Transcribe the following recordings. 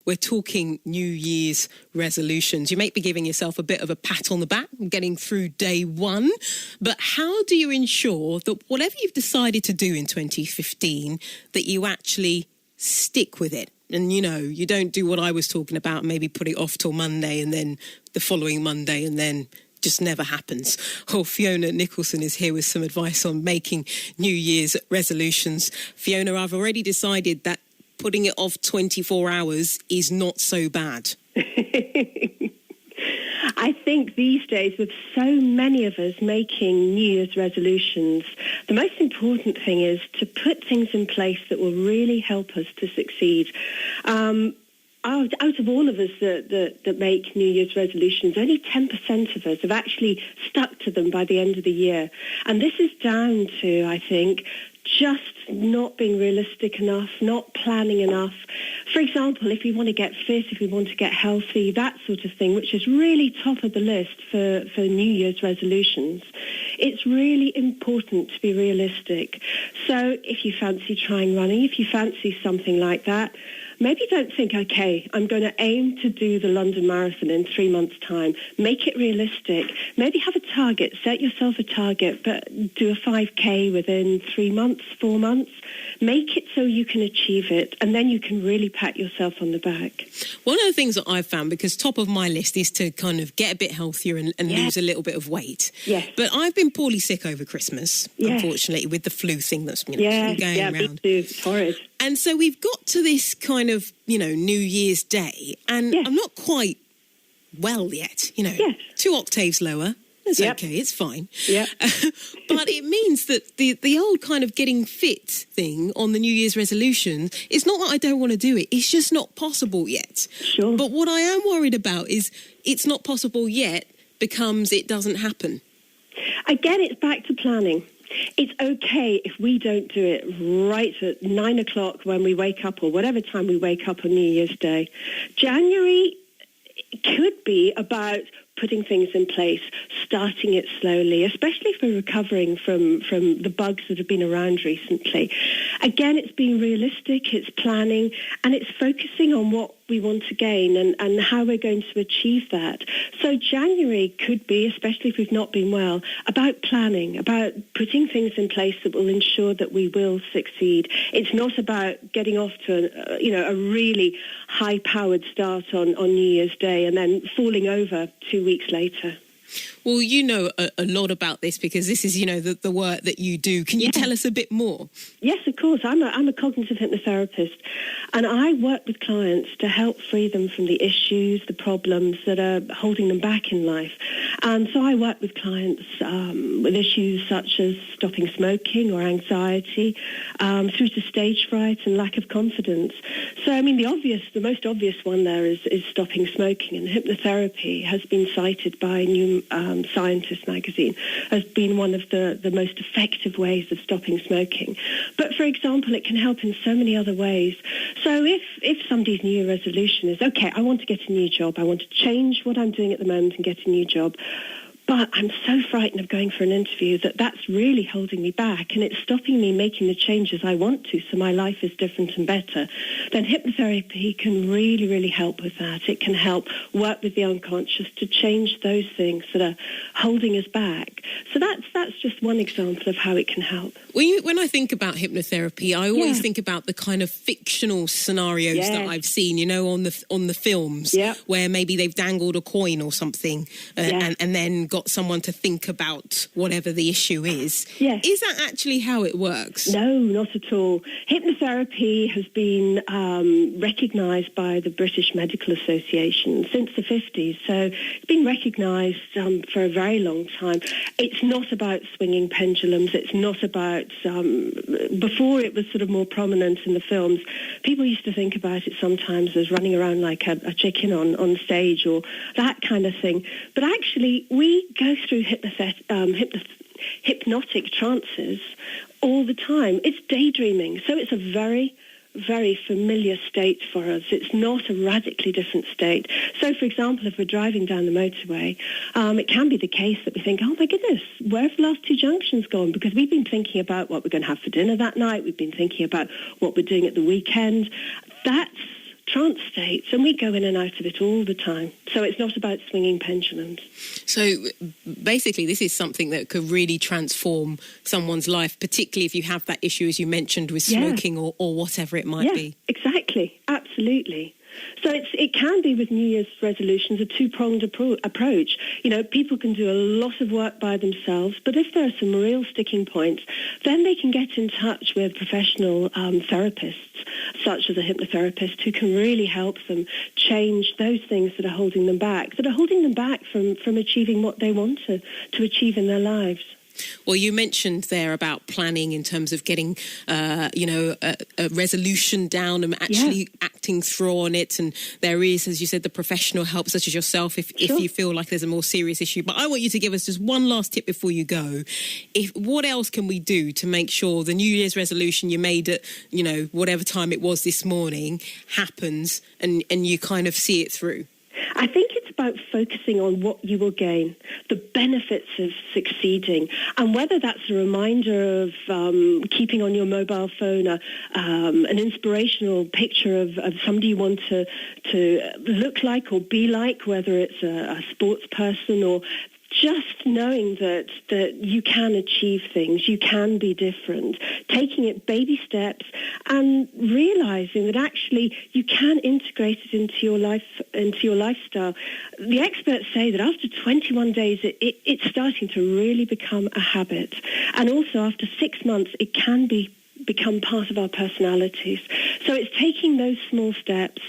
we're talking New Year's resolutions. You may be giving yourself a bit of a pat on the back, getting through day one. But how do you ensure that whatever you've decided to do in 2015, that you actually stick with it? And, you know, you don't do what I was talking about, maybe put it off till Monday and then the following Monday and then just never happens. Oh, Fiona Nicholson is here with some advice on making New Year's resolutions. Fiona, I've already decided that putting it off 24 hours is not so bad. I think these days, with so many of us making New Year's resolutions, the most important thing is to put things in place that will really help us to succeed. Out of all of us that make New Year's resolutions, only 10% of us have actually stuck to them by the end of the year. And this is down to, I think, just not being realistic enough, not planning enough. For example, if we want to get fit, if we want to get healthy, that sort of thing, which is really top of the list for New Year's resolutions, it's really important to be realistic. So if you fancy trying running, if you fancy something like that, maybe don't think, okay, I'm going to aim to do the London Marathon in 3 months' time. Make it realistic. Maybe have a target. Set yourself a target, but do a 5K within 3 months, 4 months. Make it so you can achieve it, and then you can really pat yourself on the back. One of the things that I've found, because top of my list is to kind of get a bit healthier and lose a little bit of weight. Yes. But I've been poorly sick over Christmas, unfortunately, with the flu thing that's going around. Me too. It's horrid. And so we've got to this kind of, New Year's Day, and I'm not quite well yet, 2 octaves lower. It's okay, it's fine. Yeah. But it means that the old kind of getting fit thing on the New Year's resolution, it's not that I don't want to do it, it's just not possible yet. Sure. But what I am worried about is it's not possible yet becomes it doesn't happen. Again, it's back to planning. It's okay if we don't do it right at 9 o'clock when we wake up, or whatever time we wake up on New Year's Day. January could be about putting things in place, starting it slowly, especially if we're recovering from the bugs that have been around recently. Again, it's being realistic, it's planning, and it's focusing on what we want to gain and how we're going to achieve that. So January could be, especially if we've not been well, about planning, about putting things in place that will ensure that we will succeed. It's not about getting off to a really high-powered start on New Year's Day and then falling over 2 weeks later. Well, you know a lot about this because this is, the work that you do. Can you tell us a bit more? Yes, of course. I'm a cognitive hypnotherapist, and I work with clients to help free them from the issues, the problems that are holding them back in life. And so I work with clients with issues such as stopping smoking or anxiety, through to stage fright and lack of confidence. So, the most obvious one there is stopping smoking, and hypnotherapy has been cited by New Scientist magazine as being one of the most effective ways of stopping smoking. But for example, it can help in so many other ways. So if somebody's New Year resolution is, okay, I want to get a new job, I want to change what I'm doing at the moment and get a new job, but I'm so frightened of going for an interview that's really holding me back and it's stopping me making the changes I want to so my life is different and better, then hypnotherapy can really, really help with that. It can help work with the unconscious to change those things that are holding us back. So that's just one example of how it can help. When I think about hypnotherapy, I always think about the kind of fictional scenarios that I've seen, on the films where maybe they've dangled a coin or something and then got someone to think about whatever the issue is. Yes. Is that actually how it works? No, not at all. Hypnotherapy has been recognised by the British Medical Association since the 50s. So it's been recognised for a very long time. It's not about swinging pendulums. It's not about, before it was sort of more prominent in the films, people used to think about it sometimes as running around like a chicken on stage or that kind of thing. But actually, we go through hypnotic trances all the time. It's daydreaming, so it's a very, very familiar state for us. It's not a radically different state. So, for example, if we're driving down the motorway, it can be the case that we think, oh my goodness, where have the last 2 junctions gone? Because we've been thinking about what we're going to have for dinner that night. We've been thinking about what we're doing at the weekend. That's trance states, and we go in and out of it all the time. So it's not about swinging pendulums. So basically, this is something that could really transform someone's life, particularly if you have that issue, as you mentioned, with smoking or whatever it might be. Exactly. Absolutely. So it can be with New Year's resolutions a two-pronged approach. You know, people can do a lot of work by themselves, but if there are some real sticking points, then they can get in touch with professional therapists, such as a hypnotherapist, who can really help them change those things that are holding them back from achieving what they want to achieve in their lives. Well, you mentioned there about planning in terms of getting, a resolution down and actually acting through on it. And there is, as you said, the professional help, such as yourself, if you feel like there's a more serious issue. But I want you to give us just one last tip before you go. What else can we do to make sure the New Year's resolution you made at, whatever time it was this morning happens and you kind of see it through? I think it's about focusing on what you will gain, the benefits of succeeding, and whether that's a reminder of keeping on your mobile phone an inspirational picture of somebody you want to look like or be like, whether it's a sports person or just knowing that you can achieve things, you can be different, taking it baby steps and realizing that actually you can integrate it into your life, into your lifestyle. The experts say that after 21 days, it's starting to really become a habit. And also after 6 months, it can become part of our personalities. So it's taking those small steps,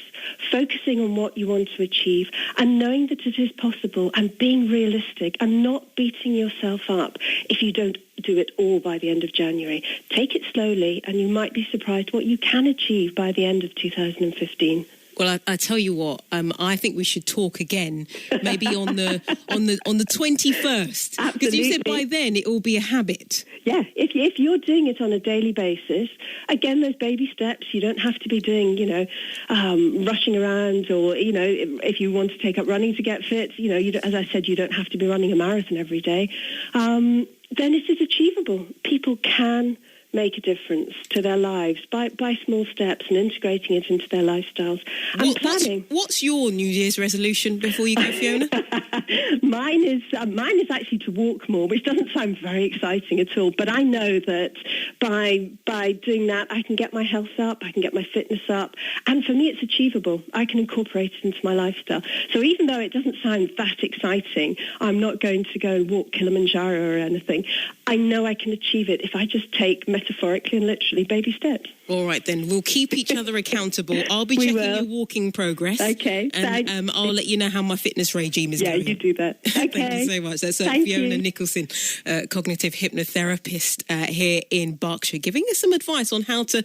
focusing on what you want to achieve and knowing that it is possible and being realistic and not beating yourself up if you don't do it all by the end of January. Take it slowly and you might be surprised what you can achieve by the end of 2015. Well, I tell you what, I think we should talk again, maybe on the 21st, because you said by then it will be a habit. Yeah, if you're doing it on a daily basis, again, those baby steps. You don't have to be doing, rushing around, or if you want to take up running to get fit, as I said, you don't have to be running a marathon every day. Then it is achievable. People can make a difference to their lives by small steps and integrating it into their lifestyles. And planning. What's your New Year's resolution before you go, Fiona? Mine is actually to walk more, which doesn't sound very exciting at all. But I know that by doing that, I can get my health up, I can get my fitness up, and for me, it's achievable. I can incorporate it into my lifestyle. So even though it doesn't sound that exciting, I'm not going to go and walk Kilimanjaro or anything. I know I can achieve it if I just take metaphorically and literally baby steps. All right, then. We'll keep each other accountable. I'll be checking your walking progress. Okay, and I'll let you know how my fitness regime is going. Yeah, you do that. Okay. Thank you so much. That's Fiona Nicholson, cognitive hypnotherapist here in Berkshire, giving us some advice on how to,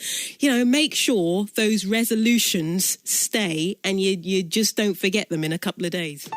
make sure those resolutions stay and you just don't forget them in a couple of days.